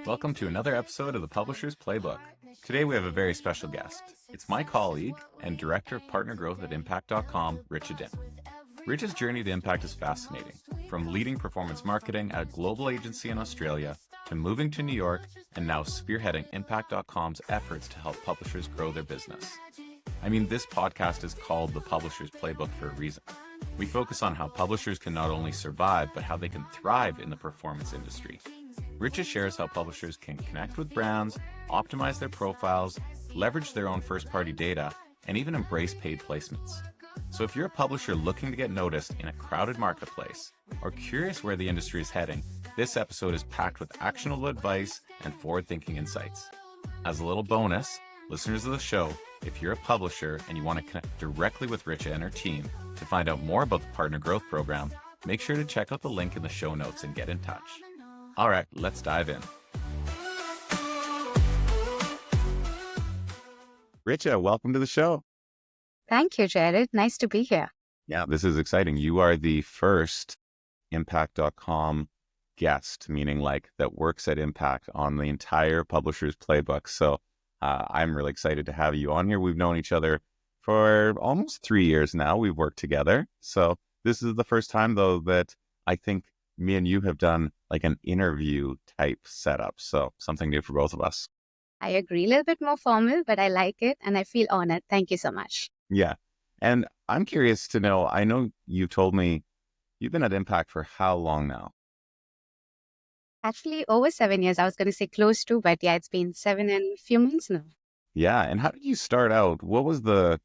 Welcome to another episode of the Publisher's Playbook. Today we have a very special guest. It's my colleague and Director of Partner Growth at Impact.com, Richa Dani. Richa's journey to impact is fascinating, from leading performance marketing at a global agency in Australia to moving to New York and now spearheading Impact.com's efforts to help publishers grow their business. I mean, this podcast is called the Publisher's Playbook for a reason. We focus on how publishers can not only survive, but how they can thrive in the performance industry. Richa shares how publishers can connect with brands, optimize their profiles, leverage their own first-party data, and even embrace paid placements. So if you're a publisher looking to get noticed in a crowded marketplace, or curious where the industry is heading, this episode is packed with actionable advice and forward-thinking insights. As a little bonus, listeners of the show, if you're a publisher and you want to connect directly with Richa and her team to find out more about the Partner Growth Program, make sure to check out the link in the show notes and get in touch. All right, let's dive in. Richa, welcome to the show. Thank you, Jared. Nice to be here. Yeah, this is exciting. You are the first Impact.com guest, meaning like that works at Impact on the entire Publisher's Playbook. So I'm really excited to have you on here. We've known each other for almost 3 years now. We've worked together. So this is the first time, though, that I think me and you have done like an interview type setup. So something new for both of us. I agree. A little bit more formal, but I like it and I feel honored. Thank you so much. Yeah. And I'm curious to know, I know you told me you've been at Impact for how long now? Actually, over 7 years. I was going to say close to, but yeah, it's been 7 and a few months now. Yeah. And how did you start out? What was the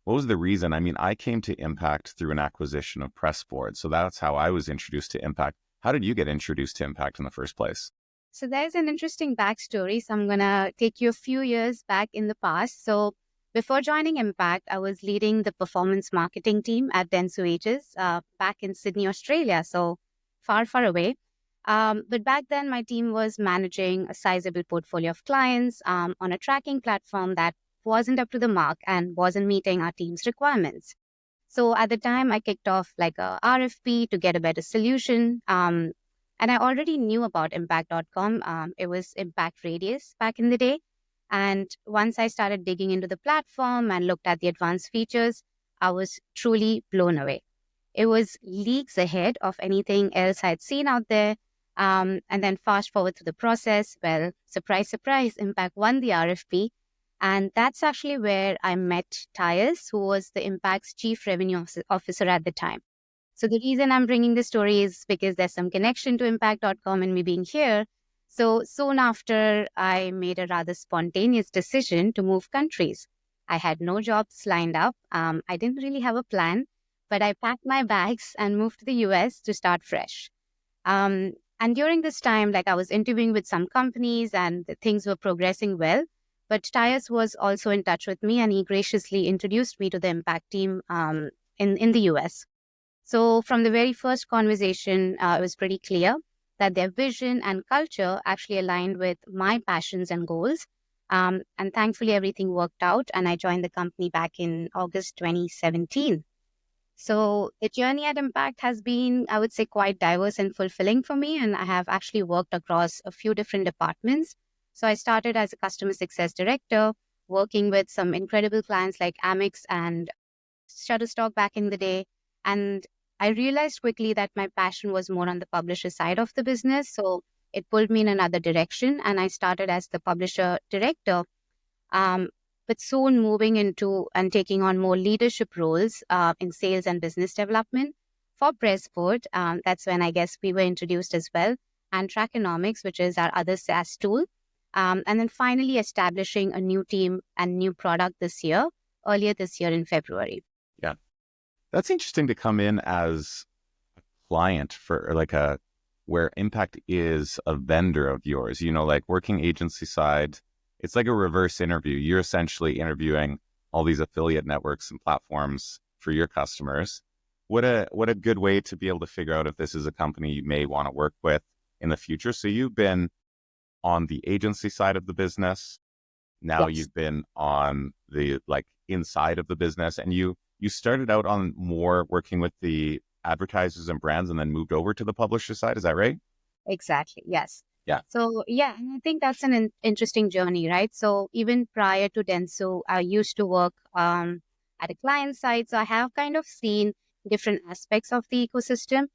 reason? I mean, I came to Impact through an acquisition of Pressboard. So that's how I was introduced to Impact. How did you get introduced to Impact in the first place? So there's an interesting backstory. So I'm going to take you a few years back in the past. So before joining Impact, I was leading the performance marketing team at Dentsu Aegis back in Sydney, Australia. So far, far away. But back then, my team was managing a sizable portfolio of clients on a tracking platform that wasn't up to the mark and wasn't meeting our team's requirements. So at the time, I kicked off like a RFP to get a better solution. And I already knew about Impact.com. It was Impact Radius back in the day. And once I started digging into the platform and looked at the advanced features, I was truly blown away. It was leagues ahead of anything else I'd seen out there. And then fast forward to the process. Well, surprise, surprise, Impact won the RFP. And that's actually where I met Tyus, who was the Impact's chief revenue officer at the time. So the reason I'm bringing this story is because there's some connection to Impact.com and me being here. So soon after, I made a rather spontaneous decision to move countries. I had no jobs lined up. I didn't really have a plan, but I packed my bags and moved to the US to start fresh. And during this time, like I was interviewing with some companies and things were progressing well. But Tyus was also in touch with me and he graciously introduced me to the Impact team in the US. So from the very first conversation, it was pretty clear that their vision and culture actually aligned with my passions and goals. And thankfully, everything worked out and I joined the company back in August 2017. So the journey at Impact has been, I would say, quite diverse and fulfilling for me. And I have actually worked across a few different departments. So I started as a customer success director, working with some incredible clients like Amex and Shutterstock back in the day. And I realized quickly that my passion was more on the publisher side of the business. So it pulled me in another direction. And I started as the publisher director, but soon moving into and taking on more leadership roles in sales and business development for Pressboard. That's when I guess we were introduced as well. And Trackonomics, which is our other SaaS tool. And then finally establishing a new team and new product earlier this year in February. Yeah. That's interesting to come in as a client for like where Impact is a vendor of yours, like working agency side. It's like a reverse interview. You're essentially interviewing all these affiliate networks and platforms for your customers. What a good way to be able to figure out if this is a company you may want to work with in the future. So you've been on the agency side of the business. Now Yes. you've been on the inside of the business, and you started out on more working with the advertisers and brands and then moved over to the publisher side. Is that right? Exactly. Yes. Yeah. So yeah, and I think that's an interesting journey, right? So even prior to Denso, I used to work at a client side. So I have kind of seen different aspects of the ecosystem.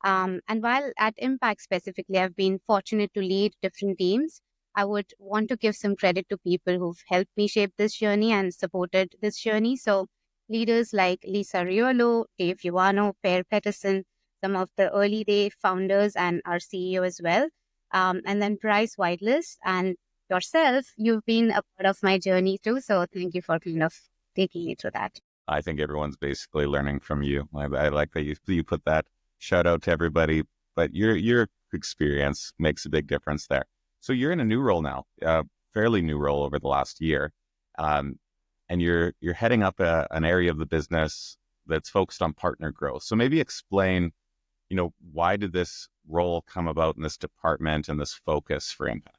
And while at Impact specifically, I've been fortunate to lead different teams. I would want to give some credit to people who've helped me shape this journey and supported this journey. So leaders like Lisa Riolo, Dave Ivano, Per Peterson, some of the early day founders and our CEO as well. And then Bryce Whitelist and yourself, you've been a part of my journey too. So thank you for kind of taking me through that. I think everyone's basically learning from you. I like that you put that shout out to everybody, but your experience makes a big difference there. So you're in a new role now, fairly new role over the last year, and you're heading up an area of the business that's focused on partner growth. So maybe explain, why did this role come about in this department and this focus for Impact?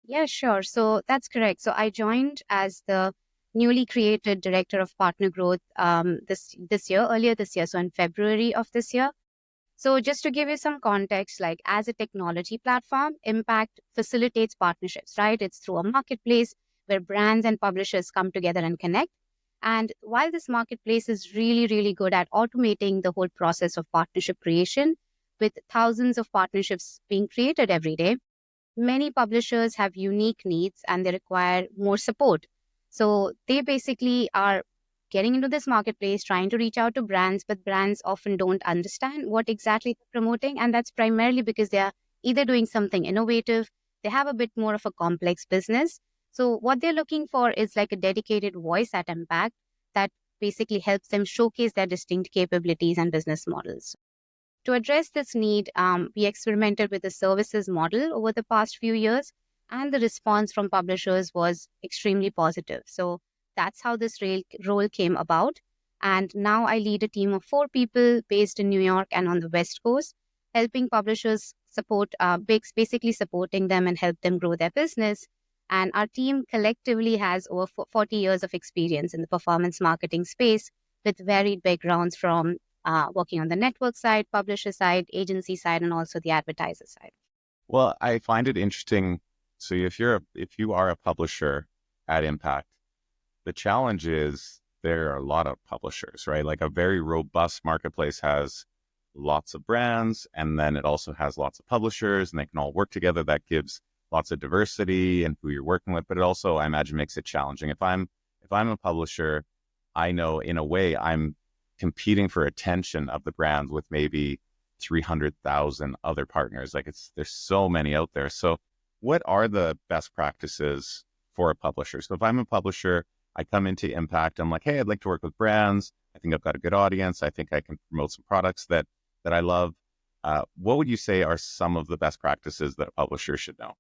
Yeah, sure. So that's correct. So I joined as the newly created director of partner growth earlier this year. So in February of this year. So just to give you some context, like as a technology platform, Impact facilitates partnerships, right? It's through a marketplace where brands and publishers come together and connect. And while this marketplace is really, really good at automating the whole process of partnership creation, with thousands of partnerships being created every day, many publishers have unique needs and they require more support. So they basically are getting into this marketplace, trying to reach out to brands, but brands often don't understand what exactly they're promoting. And that's primarily because they are either doing something innovative, they have a bit more of a complex business. So what they're looking for is like a dedicated voice at Impact that basically helps them showcase their distinct capabilities and business models. To address this need, we experimented with the services model over the past few years, and the response from publishers was extremely positive. So that's how this role came about. And now I lead a team of 4 people based in New York and on the West Coast, helping publishers support, basically supporting them and help them grow their business. And our team collectively has over 40 years of experience in the performance marketing space with varied backgrounds from working on the network side, publisher side, agency side, and also the advertiser side. Well, I find it interesting. So if you are a publisher at Impact, the challenge is there are a lot of publishers, right? Like a very robust marketplace has lots of brands, and then it also has lots of publishers, and they can all work together. That gives lots of diversity in who you're working with, but it also, I imagine, makes it challenging. If I'm a publisher, I know in a way I'm competing for attention of the brand with maybe 300,000 other partners. Like there's so many out there. So what are the best practices for a publisher? So if I'm a publisher, I come into Impact, I'm like, hey, I'd like to work with brands. I think I've got a good audience. I think I can promote some products that I love. What would you say are some of the best practices that a publisher should know?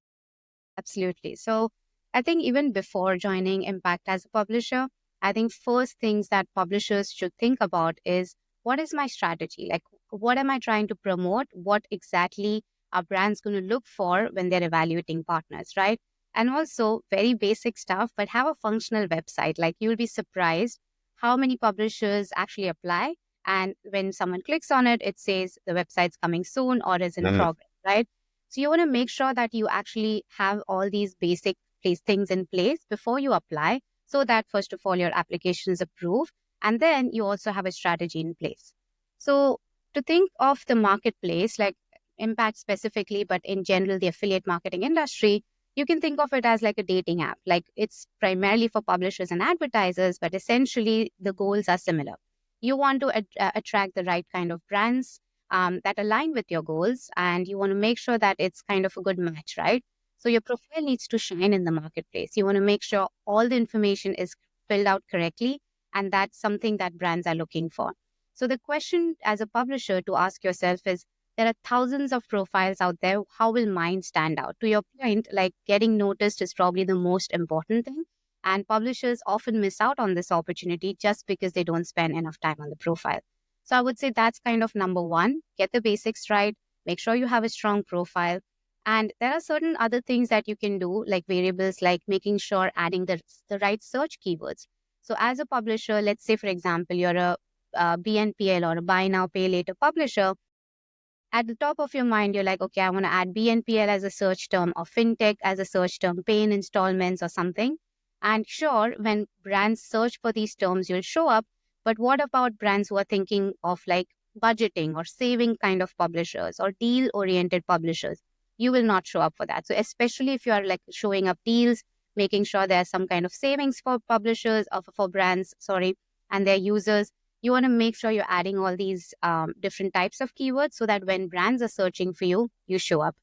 Absolutely. So I think even before joining Impact as a publisher, I think first things that publishers should think about is, what is my strategy? Like, what am I trying to promote? What exactly are brands going to look for when they're evaluating partners, right? And also very basic stuff, but have a functional website. Like you'll be surprised how many publishers actually apply. And when someone clicks on it, it says the website's coming soon or is in progress, right? So you want to make sure that you actually have all these basic things in place before you apply, so that first of all, your application is approved, and then you also have a strategy in place. So to think of the marketplace, like Impact specifically, but in general, the affiliate marketing industry, you can think of it as like a dating app. Like it's primarily for publishers and advertisers, but essentially the goals are similar. You want to attract the right kind of brands that align with your goals, and you want to make sure that it's kind of a good match, right? So your profile needs to shine in the marketplace. You want to make sure all the information is filled out correctly, and that's something that brands are looking for. So the question as a publisher to ask yourself is, there are thousands of profiles out there. How will mine stand out? To your point, like getting noticed is probably the most important thing. And publishers often miss out on this opportunity just because they don't spend enough time on the profile. So I would say that's kind of number one. Get the basics right. Make sure you have a strong profile. And there are certain other things that you can do, like variables, like making sure adding the right search keywords. So as a publisher, let's say, for example, you're a BNPL or a buy now, pay later publisher, at the top of your mind, you're like, okay, I want to add BNPL as a search term or fintech as a search term, pay in installments or something. And sure, when brands search for these terms, you'll show up. But what about brands who are thinking of like budgeting or saving kind of publishers or deal oriented publishers? You will not show up for that. So especially if you are like showing up deals, making sure there's some kind of savings for publishers or for brands, sorry, and their users, you want to make sure you're adding all these different types of keywords so that when brands are searching for you, you show up.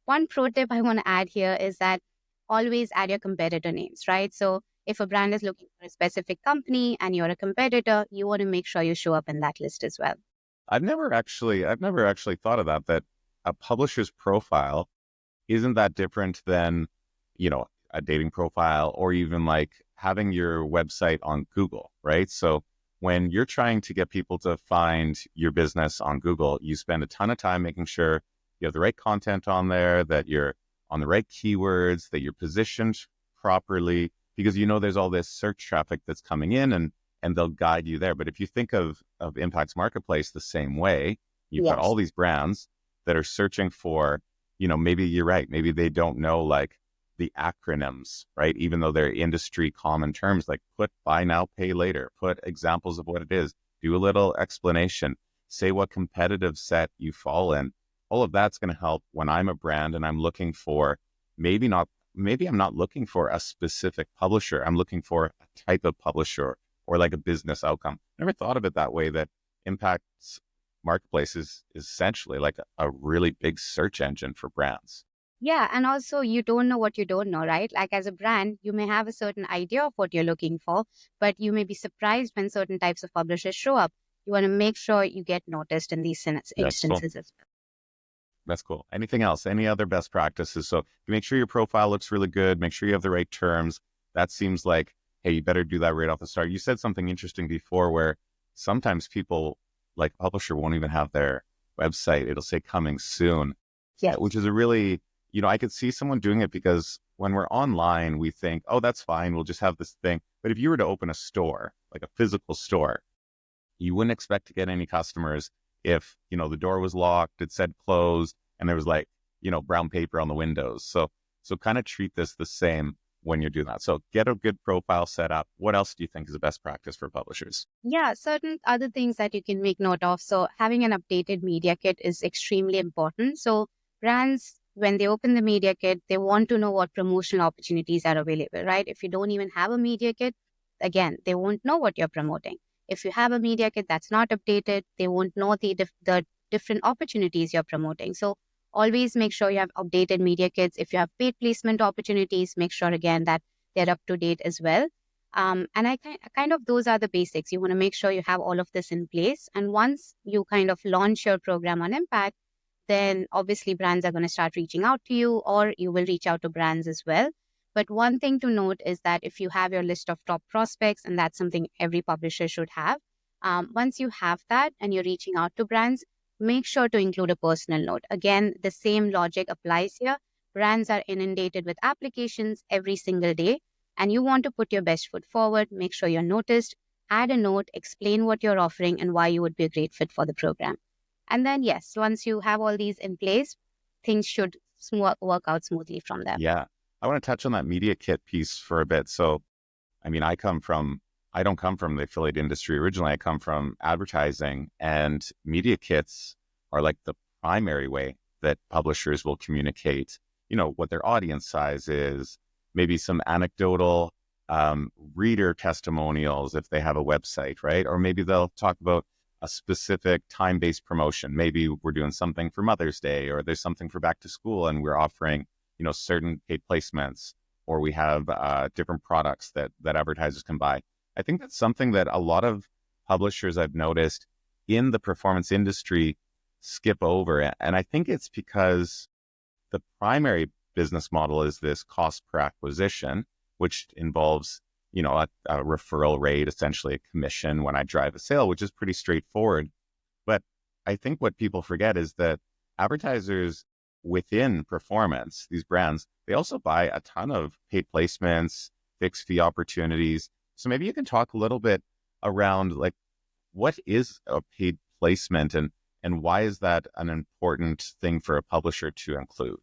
One pro tip I want to add here is that always add your competitor names, right? So if a brand is looking for a specific company and you're a competitor, you want to make sure you show up in that list as well. I've never actually thought of that a publisher's profile isn't that different than, a dating profile or even like having your website on Google, right? So when you're trying to get people to find your business on Google, you spend a ton of time making sure you have the right content on there, that you're on the right keywords, that you're positioned properly, because there's all this search traffic that's coming in and they'll guide you there. But if you think of Impact's marketplace the same way, you've got all Yes. these brands that are searching for, maybe you're right, maybe they don't know like the acronyms, right? Even though they're industry common terms, like put buy now, pay later, put examples of what it is, do a little explanation, say what competitive set you fall in. All of that's going to help when I'm a brand and I'm looking for maybe I'm not looking for a specific publisher. I'm looking for a type of publisher or like a business outcome. Never thought of it that way, that Impact's marketplace is essentially like a really big search engine for brands. Yeah. And also, you don't know what you don't know, right? Like as a brand, you may have a certain idea of what you're looking for, but you may be surprised when certain types of publishers show up. You want to make sure you get noticed in these That's cool. instances as well. That's cool. Anything else? Any other best practices? So make sure your profile looks really good. Make sure you have the right terms. That seems like, hey, you better do that right off the start. You said something interesting before where sometimes people, like a publisher, won't even have their website. It'll say coming soon, which Yes. is a really, I could see someone doing it because when we're online, we think, oh, that's fine. We'll just have this thing. But if you were to open a store, like a physical store, you wouldn't expect to get any customers if, the door was locked, it said closed, and there was like, brown paper on the windows. So kind of treat this the same when you're doing that. So get a good profile set up. What else do you think is a best practice for publishers? Yeah, certain other things that you can make note of. So having an updated media kit is extremely important. So brands, when they open the media kit, they want to know what promotional opportunities are available, right? If you don't even have a media kit, again, they won't know what you're promoting. If you have a media kit that's not updated, they won't know the different opportunities you're promoting. So always make sure you have updated media kits. If you have paid placement opportunities, make sure again that they're up to date as well. And kind of those are the basics. You want to make sure you have all of this in place. And once you kind of launch your program on Impact, then obviously brands are going to start reaching out to you, or you will reach out to brands as well. But one thing to note is that if you have your list of top prospects, and that's something every publisher should have, once you have that and you're reaching out to brands, make sure to include a personal note. Again, the same logic applies here. Brands are inundated with applications every single day, and you want to put your best foot forward, make sure you're noticed, add a note, explain what you're offering and why you would be a great fit for the program. And then, yes, once you have all these in place, things should work out smoothly from there. Yeah. I want to touch on that media kit piece for a bit. So, I mean, I don't come from the affiliate industry. Originally, I come from advertising, and media kits are like the primary way that publishers will communicate, what their audience size is, maybe some anecdotal reader testimonials if they have a website, right? Or maybe they'll talk about a specific time-based promotion. Maybe we're doing something for Mother's Day, or there's something for back to school, and we're offering, certain paid placements, or we have different products that advertisers can buy. I think that's something that a lot of publishers I've noticed in the performance industry skip over. And I think it's because the primary business model is this cost per acquisition, which involves, a referral rate, essentially a commission when I drive a sale, which is pretty straightforward. But I think what people forget is that advertisers within performance, these brands, they also buy a ton of paid placements, fixed fee opportunities. So maybe you can talk a little bit around like what is a paid placement, and why is that an important thing for a publisher to include?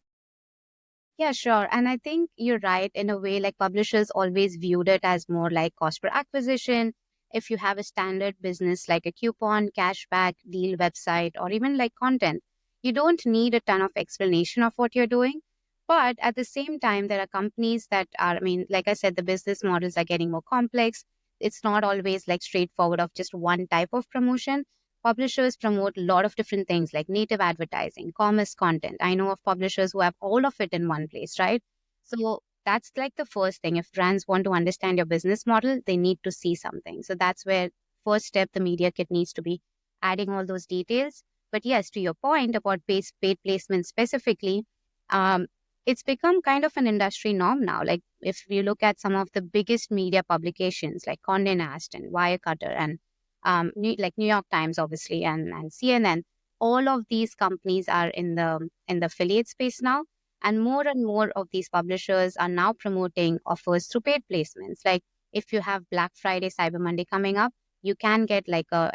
Yeah, sure. And I think you're right in a way, like publishers always viewed it as more like cost per acquisition. If you have a standard business like a coupon, cashback, deal website, or even like content, you don't need a ton of explanation of what you're doing. But at the same time, there are companies that are, I mean, like I said, the business models are getting more complex. It's not always like straightforward of just one type of promotion. Publishers promote a lot of different things like native advertising, commerce content. I know of publishers who have all of it in one place, right? So that's like the first thing. If brands want to understand your business model, they need to see something. So that's where first step the media kit needs to be adding all those details. But yes, to your point about paid placement specifically, um, it's become kind of an industry norm now. Like if you look at some of the biggest media publications like Condé Nast and Wirecutter and like New York Times, obviously, and CNN. All of these companies are in the affiliate space now, and more of these publishers are now promoting offers through paid placements. Like if you have Black Friday, Cyber Monday coming up, you can get like a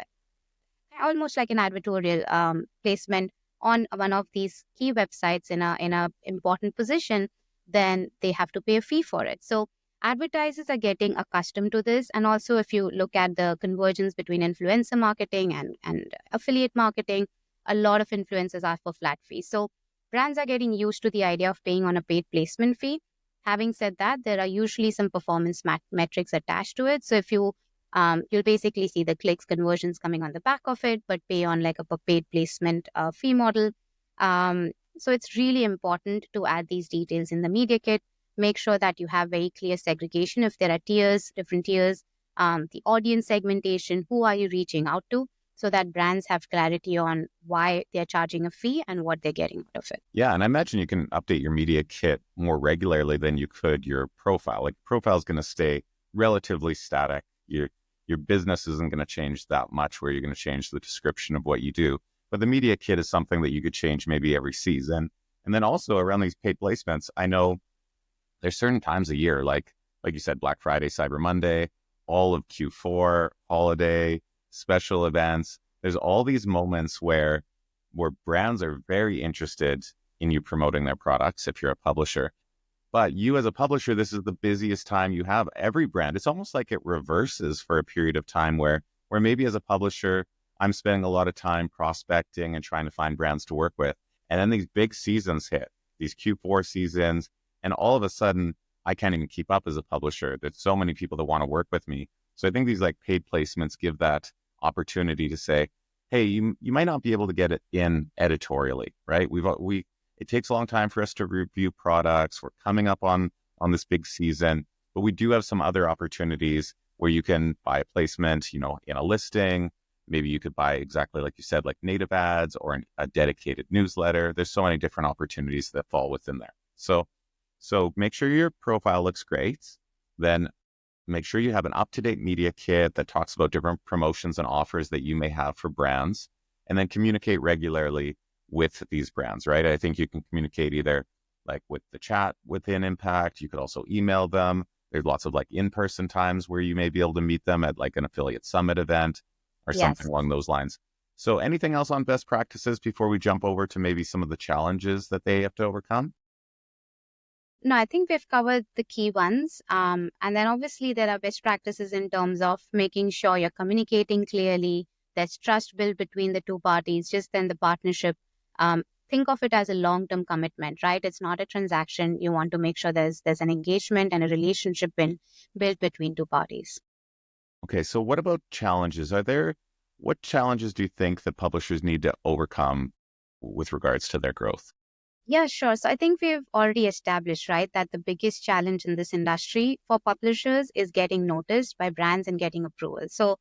almost like an advertorial placement on one of these key websites in a important position. Then they have to pay a fee for it. So advertisers are getting accustomed to this. And also, if you look at the convergence between influencer marketing and affiliate marketing, a lot of influencers ask for flat fees. So brands are getting used to the idea of paying on a paid placement fee. Having said that, there are usually some performance metrics attached to it. So if you'll basically see the clicks conversions coming on the back of it, but pay on like a paid placement fee model. So it's really important to add these details in the media kit. Make sure that you have very clear segregation if there are tiers, different tiers, the audience segmentation, who are you reaching out to, so that brands have clarity on why they're charging a fee and what they're getting out of it. Yeah, and I imagine you can update your media kit more regularly than you could your profile. Like profile is going to stay relatively static. Your business isn't going to change that much where you're going to change the description of what you do. But the media kit is something that you could change maybe every season. And then also around these paid placements, I know there's certain times a year, like you said, Black Friday, Cyber Monday, all of Q4, holiday, special events. There's all these moments where brands are very interested in you promoting their products if you're a publisher. But you as a publisher, this is the busiest time you have. Every brand, it's almost like it reverses for a period of time where maybe as a publisher, I'm spending a lot of time prospecting and trying to find brands to work with. And then these big seasons hit, these Q4 seasons, and all of a sudden, I can't even keep up as a publisher. There's so many people that want to work with me. So I think these like paid placements give that opportunity to say, hey, you might not be able to get it in editorially, right? It takes a long time for us to review products. We're coming up on this big season, but we do have some other opportunities where you can buy a placement, in a listing. Maybe you could buy exactly like you said, like native ads or a dedicated newsletter. There's so many different opportunities that fall within there. So make sure your profile looks great. Then make sure you have an up-to-date media kit that talks about different promotions and offers that you may have for brands, and then communicate regularly with these brands, right? I think you can communicate either like with the chat within Impact. You could also email them. There's lots of like in-person times where you may be able to meet them at like an affiliate summit event or something Yes. along those lines. So anything else on best practices before we jump over to maybe some of the challenges that they have to overcome? No, I think we've covered the key ones. And then obviously there are best practices in terms of making sure you're communicating clearly. There's trust built between the two parties, just then the partnership. Think of it as a long-term commitment, right? It's not a transaction. You want to make sure there's an engagement and a relationship built between two parties. Okay, so what about challenges? What challenges do you think that publishers need to overcome with regards to their growth? Yeah, sure. So I think we've already established, right, that the biggest challenge in this industry for publishers is getting noticed by brands and getting approval. So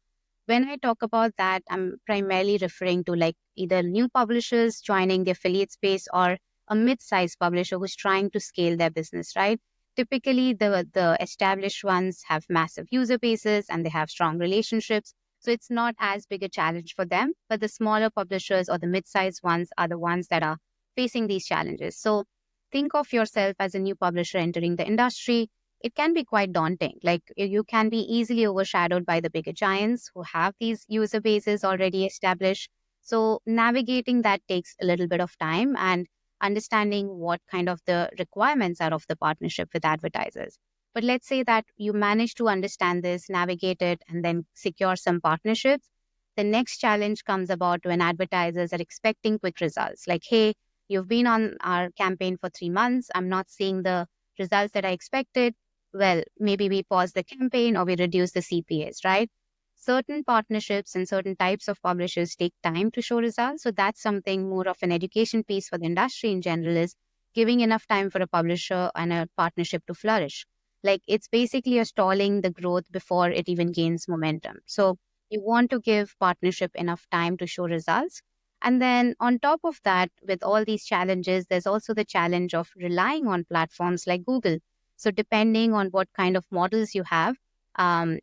when I talk about that, I'm primarily referring to like either new publishers joining the affiliate space or a mid-sized publisher who's trying to scale their business, right? Typically, the established ones have massive user bases and they have strong relationships. So it's not as big a challenge for them, but the smaller publishers or the mid-sized ones are the ones that are facing these challenges. So think of yourself as a new publisher entering the industry. it can be quite daunting. Like you can be easily overshadowed by the bigger giants who have these user bases already established. So navigating that takes a little bit of time and understanding what kind of the requirements are of the partnership with advertisers. But let's say that you manage to understand this, navigate it, and then secure some partnerships. The next challenge comes about when advertisers are expecting quick results. Like, hey, you've been on our campaign for 3 months. I'm not seeing the results that I expected. Well, maybe we pause the campaign or we reduce the CPAs, right? Certain partnerships and certain types of publishers take time to show results. So that's something more of an education piece for the industry in general, is giving enough time for a publisher and a partnership to flourish. Like it's basically a stalling the growth before it even gains momentum. So you want to give partnership enough time to show results. And then on top of that, with all these challenges, there's also the challenge of relying on platforms like Google. So depending on what kind of models you have,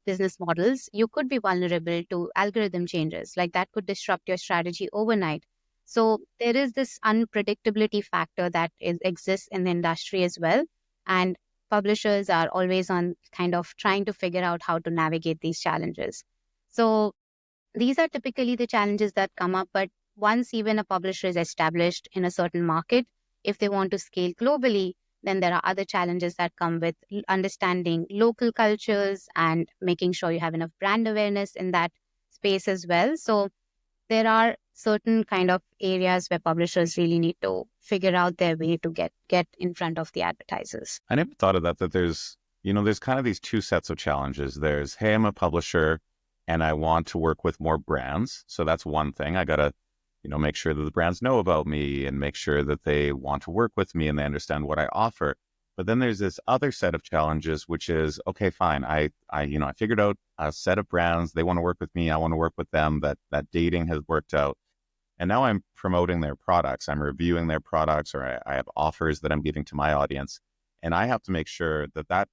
business models, you could be vulnerable to algorithm changes. Like that could disrupt your strategy overnight. So there is this unpredictability factor that exists in the industry as well. And publishers are always on kind of trying to figure out how to navigate these challenges. So these are typically the challenges that come up. But once even a publisher is established in a certain market, if they want to scale globally, then there are other challenges that come with understanding local cultures and making sure you have enough brand awareness in that space as well. So there are certain kind of areas where publishers really need to figure out their way to get in front of the advertisers. I never thought of that there's, there's kind of these two sets of challenges. There's, hey, I'm a publisher and I want to work with more brands. So that's one thing. I got to, make sure that the brands know about me and make sure that they want to work with me and they understand what I offer. But then there's this other set of challenges, which is, okay, fine. I figured out a set of brands. They want to work with me. I want to work with them. That dating has worked out. And now I'm promoting their products. I'm reviewing their products, or I have offers that I'm giving to my audience. And I have to make sure that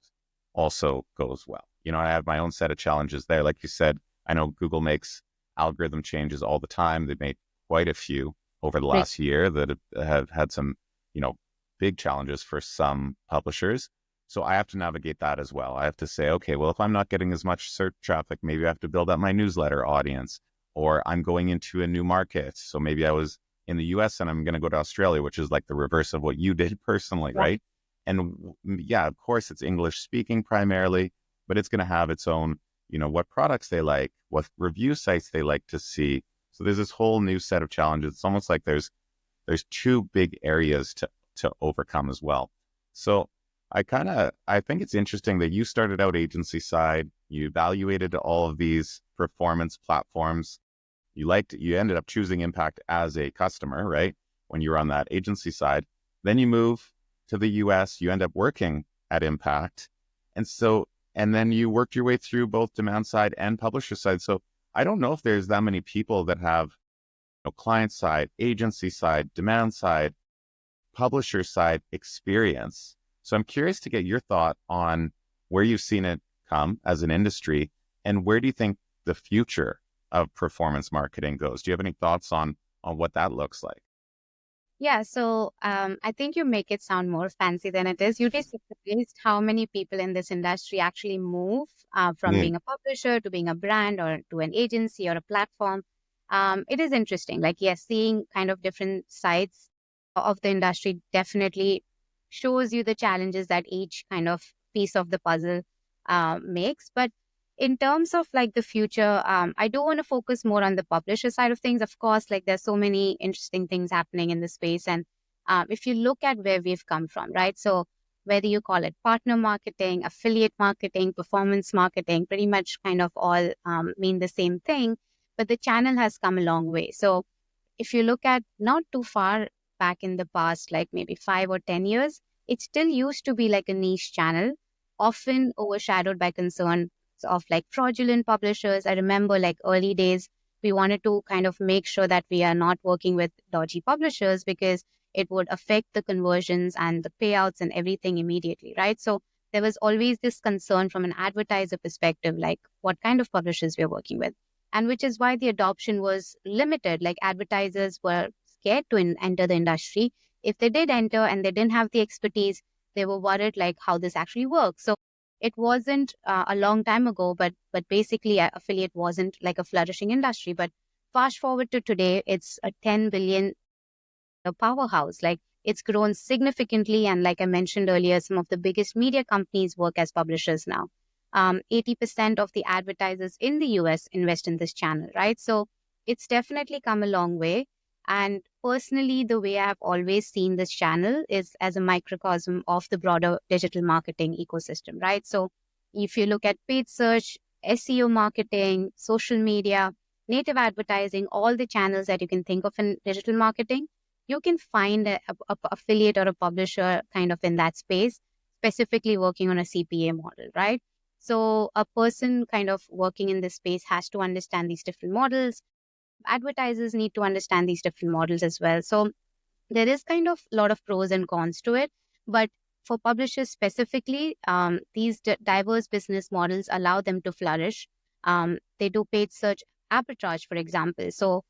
also goes well. I have my own set of challenges there. Like you said, I know Google makes algorithm changes all the time. They've made quite a few over the last year that have had some, big challenges for some publishers. So I have to navigate that as well. I have to say, okay, well, if I'm not getting as much search traffic, maybe I have to build up my newsletter audience, or I'm going into a new market. So maybe I was in the US and I'm going to go to Australia, which is like the reverse of what you did personally, right? And yeah, of course, it's English speaking primarily, but it's going to have its own, what products they like, what review sites they like to see. So there's this whole new set of challenges. It's almost like there's two big areas to overcome as well. So I think it's interesting that you started out agency side, you evaluated all of these performance platforms. You ended up choosing Impact as a customer, right? When you were on that agency side, then you move to the US, you end up working at Impact. And then you worked your way through both demand side and publisher side. So I don't know if there's that many people that have client side, agency side, demand side, publisher side experience. So I'm curious to get your thought on where you've seen it come as an industry, and where do you think the future of performance marketing goes? Do you have any thoughts on what that looks like? Yeah, so I think you make it sound more fancy than it is. You'd be surprised how many people in this industry actually move from being a publisher to being a brand or to an agency or a platform. It is interesting. Like, yes, seeing kind of different sides of the industry definitely shows you the challenges that each kind of piece of the puzzle makes. But in terms of like the future, I do want to focus more on the publisher side of things. Of course, like there's so many interesting things happening in the space. And if you look at where we've come from, right? So whether you call it partner marketing, affiliate marketing, performance marketing, pretty much kind of all mean the same thing. But the channel has come a long way. So if you look at not too far back in the past, like maybe 5 or 10 years, it still used to be like a niche channel, often overshadowed by concern of like fraudulent publishers. I remember like early days, we wanted to kind of make sure that we are not working with dodgy publishers because it would affect the conversions and the payouts and everything immediately, right? So there was always this concern from an advertiser perspective, like what kind of publishers we're working with. And which is why the adoption was limited. Like advertisers were scared to enter the industry. If they did enter and they didn't have the expertise, they were worried like how this actually works. So it wasn't a long time ago, but basically affiliate wasn't like a flourishing industry. But fast forward to today, it's a 10 billion powerhouse. Like it's grown significantly. And like I mentioned earlier, some of the biggest media companies work as publishers now. 80% of the advertisers in the US invest in this channel, right? So it's definitely come a long way. And personally, the way I've always seen this channel is as a microcosm of the broader digital marketing ecosystem, right? So if you look at paid search, SEO marketing, social media, native advertising, all the channels that you can think of in digital marketing, you can find a affiliate or a publisher kind of in that space, specifically working on a CPA model, right? So a person kind of working in this space has to understand these different models. Advertisers need to understand these different models as well. So there is kind of a lot of pros and cons to it. But for publishers specifically, these diverse business models allow them to flourish. They do paid search arbitrage, for example. So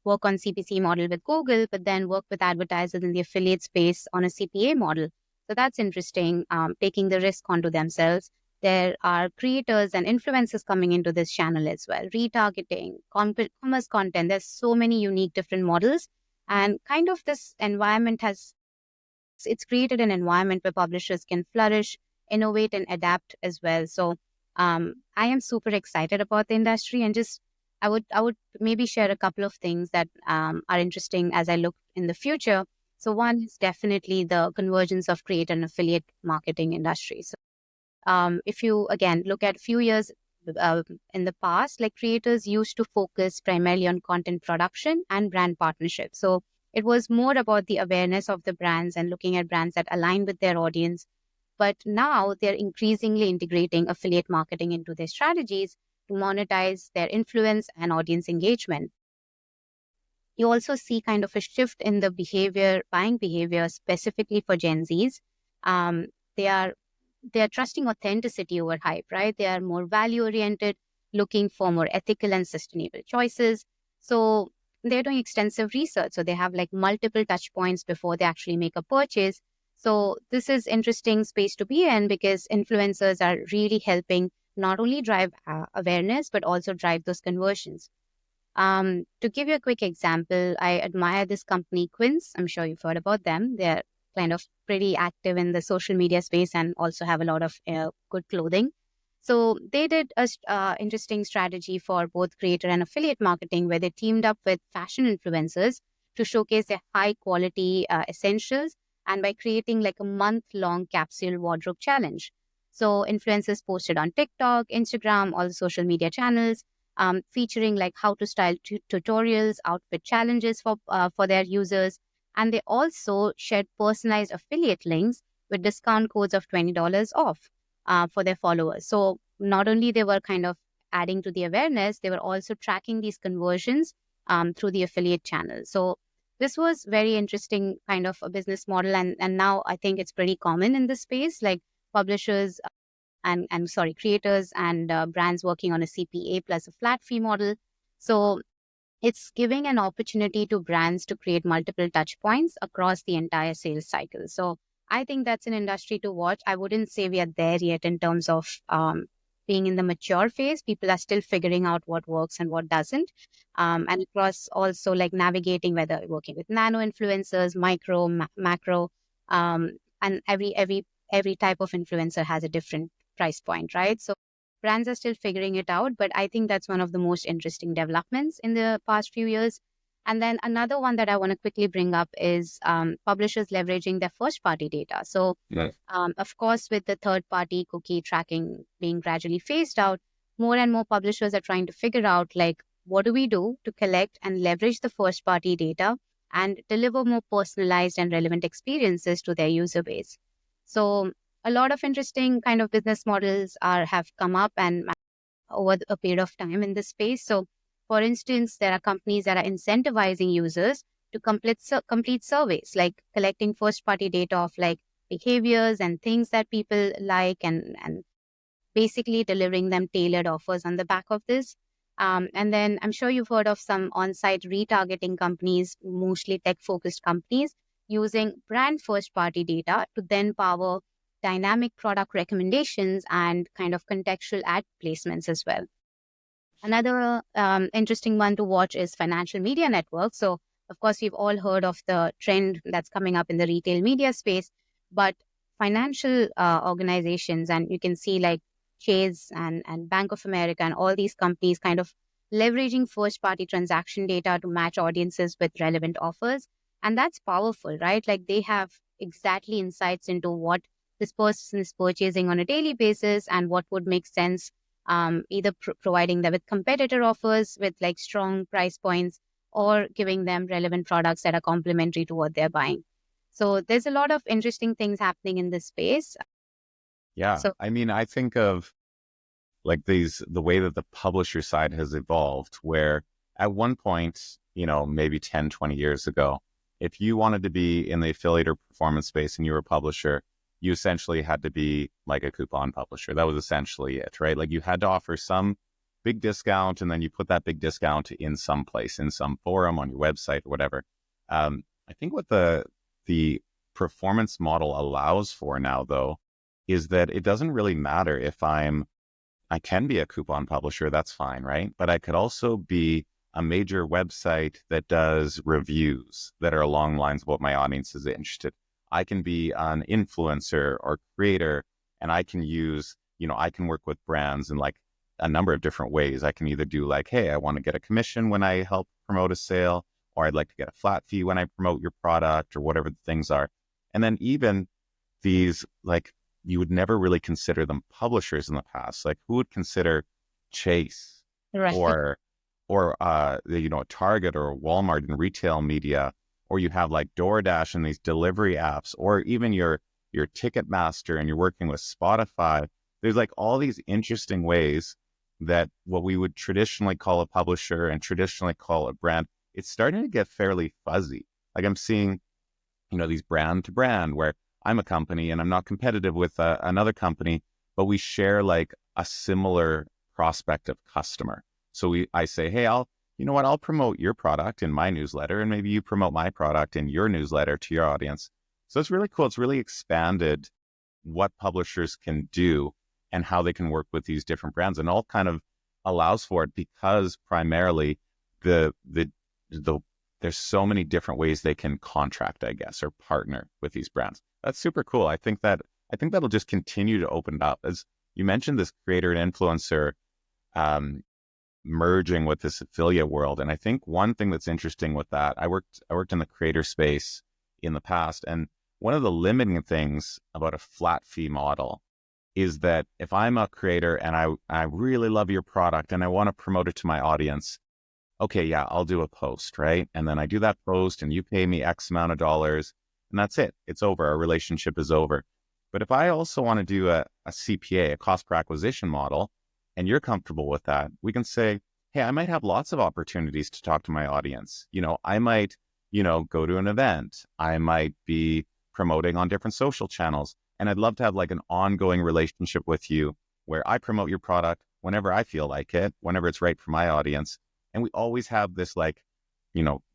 work on CPC model with Google, but then work with advertisers in the affiliate space on a CPA model. So that's interesting, taking the risk onto themselves. There are creators and influencers coming into this channel as well, retargeting, commerce content. There's so many unique different models. And kind of this environment it's created an environment where publishers can flourish, innovate, and adapt as well. So I am super excited about the industry, and just I would maybe share a couple of things that are interesting as I look in the future. So one is definitely the convergence of creator and affiliate marketing industries. If you again look at a few years uh, in the past, like creators used to focus primarily on content production and brand partnerships. So it was more about the awareness of the brands and looking at brands that align with their audience. But now they're increasingly integrating affiliate marketing into their strategies to monetize their influence and audience engagement. You also see kind of a shift in the buying behavior, specifically for Gen Zs. Um, they are trusting authenticity over hype, right? They are more value oriented, looking for more ethical and sustainable choices. So they're doing extensive research. So they have like multiple touch points before they actually make a purchase. So this is interesting space to be in because influencers are really helping not only drive awareness, but also drive those conversions. To give you a quick example, I admire this company, Quince. I'm sure you've heard about them. They're kind of pretty active in the social media space and also have a lot of good clothing. So they did a interesting strategy for both creator and affiliate marketing where they teamed up with fashion influencers to showcase their high quality essentials and by creating like a month-long capsule wardrobe challenge. So influencers posted on TikTok, Instagram, all the social media channels, featuring like how to style tutorials, outfit challenges for their users, and they also shared personalized affiliate links with discount codes of $20 off for their followers. So not only they were kind of adding to the awareness, they were also tracking these conversions through the affiliate channel. So this was very interesting kind of a business model, and now I think it's pretty common in this space, like publishers and sorry, creators and brands working on a CPA plus a flat fee model. So it's giving an opportunity to brands to create multiple touch points across the entire sales cycle. So I think that's an industry to watch. I wouldn't say we are there yet in terms of being in the mature phase. People are still figuring out what works and what doesn't. And across also like navigating whether working with nano influencers, micro, macro, and every type of influencer has a different price point, right? So brands are still figuring it out, but I think that's one of the most interesting developments in the past few years. And then another one that I want to quickly bring up is publishers leveraging their first party data. So, Yeah. of course, with the third party cookie tracking being gradually phased out, more and more publishers are trying to figure out like, what do we do to collect and leverage the first party data and deliver more personalized and relevant experiences to their user base. So a lot of interesting kind of business models have come up and over a period of time in this space. So, for instance, there are companies that are incentivizing users to complete surveys, like collecting first-party data of like behaviors and things that people like, and basically delivering them tailored offers on the back of this. And then I'm sure you've heard of some on-site retargeting companies, mostly tech-focused companies, using brand first-party data to then power dynamic product recommendations and kind of contextual ad placements as well. Another interesting one to watch is financial media networks. So, of course, we've all heard of the trend that's coming up in the retail media space, but financial organizations, and you can see like Chase and Bank of America and all these companies kind of leveraging first party transaction data to match audiences with relevant offers. And that's powerful, right? Like they have exactly insights into what this person is purchasing on a daily basis and what would make sense, either providing them with competitor offers with like strong price points or giving them relevant products that are complementary to what they're buying. So there's a lot of interesting things happening in this space. Yeah. So I mean, I think of like the way that the publisher side has evolved, where at one point, maybe 10, 20 years ago, if you wanted to be in the affiliate or performance space and you were a publisher, you essentially had to be like a coupon publisher. That was essentially it, right? Like you had to offer some big discount and then you put that big discount in some place, in some forum, on your website, or whatever. I think what the performance model allows for now, though, is that it doesn't really matter if I can be a coupon publisher, that's fine, right? But I could also be a major website that does reviews that are along the lines of what my audience is interested. I can be an influencer or creator, and I can use, I can work with brands in like a number of different ways. I can either do like, hey, I want to get a commission when I help promote a sale, or I'd like to get a flat fee when I promote your product, or whatever the things are. And then even these, like, you would never really consider them publishers in the past. Like who would consider Chase right. or a Target or a Walmart in retail media, or you have like DoorDash and these delivery apps, or even your Ticketmaster and you're working with Spotify. There's like all these interesting ways that what we would traditionally call a publisher and traditionally call a brand, it's starting to get fairly fuzzy. Like I'm seeing, these brand to brand where I'm a company and I'm not competitive with another company, but we share like a similar prospective customer. So I say, hey, I'll promote your product in my newsletter, and maybe you promote my product in your newsletter to your audience. So it's really cool. It's really expanded what publishers can do and how they can work with these different brands, and all kind of allows for it because primarily there's so many different ways they can contract, I guess, or partner with these brands. That's super cool. I think that'll just continue to open it up. As you mentioned, this creator and influencer merging with this affiliate world. And I think one thing that's interesting with that, I worked in the creator space in the past, and one of the limiting things about a flat fee model is that if I'm a creator and I really love your product and I want to promote it to my audience, okay, yeah, I'll do a post, right? And then I do that post and you pay me X amount of dollars and that's it. It's over. Our relationship is over. But if I also want to do a CPA, a cost per acquisition model, and you're comfortable with that, we can say, hey, I might have lots of opportunities to talk to my audience. I might, go to an event. I might be promoting on different social channels. And I'd love to have like an ongoing relationship with you where I promote your product whenever I feel like it, whenever it's right for my audience. And we always have this like,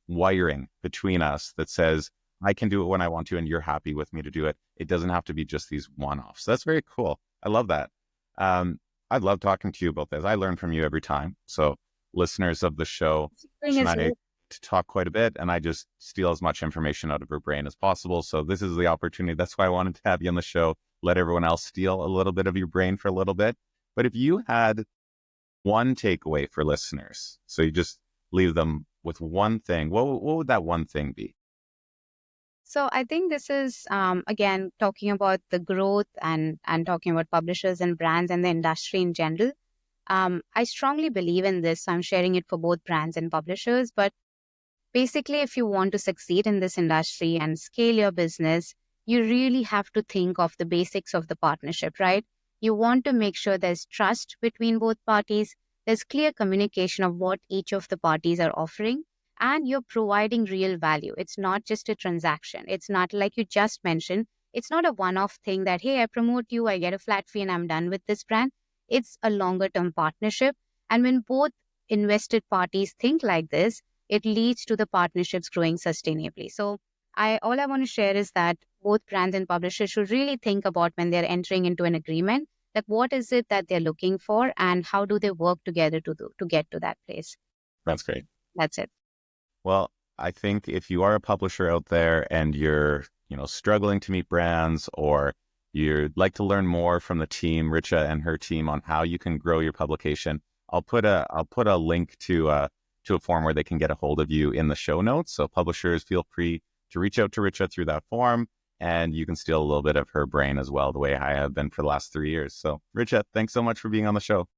wiring between us that says, I can do it when I want to, and you're happy with me to do it. It doesn't have to be just these one-offs. So that's very cool. I love that. I'd love talking to you about this. I learn from you every time. So listeners of the show, and I talk quite a bit, and I just steal as much information out of her brain as possible. So this is the opportunity. That's why I wanted to have you on the show. Let everyone else steal a little bit of your brain for a little bit. But if you had one takeaway for listeners, so you just leave them with one thing, what would that one thing be? So I think this is, again, talking about the growth and talking about publishers and brands and the industry in general. I strongly believe in this. I'm sharing it for both brands and publishers. But basically, if you want to succeed in this industry and scale your business, you really have to think of the basics of the partnership, right? You want to make sure there's trust between both parties. There's clear communication of what each of the parties are offering, and you're providing real value. It's not just a transaction. It's not like you just mentioned. It's not a one-off thing that, hey, I promote you, I get a flat fee and I'm done with this brand. It's a longer term partnership. And when both invested parties think like this, it leads to the partnerships growing sustainably. So all I want to share is that both brands and publishers should really think about when they're entering into an agreement. Like, what is it that they're looking for, and how do they work together to get to that place? That's great. That's it. Well, I think if you are a publisher out there and you're, struggling to meet brands, or you'd like to learn more from the team, Richa and her team, on how you can grow your publication, I'll put a link to a form where they can get a hold of you in the show notes. So publishers, feel free to reach out to Richa through that form, and you can steal a little bit of her brain as well, the way I have been for the last 3 years. So Richa, thanks so much for being on the show.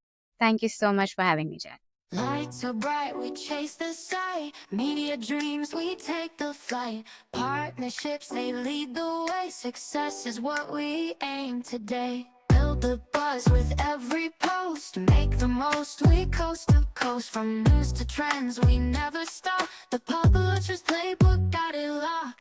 Thank you so much for having me, Jack. Lights so bright, we chase the sight. Media dreams, we take the flight. Partnerships, they lead the way. Success is what we aim today. Build the buzz with every post. Make the most, we coast to coast. From news to trends, we never stop. The publisher's playbook got it locked.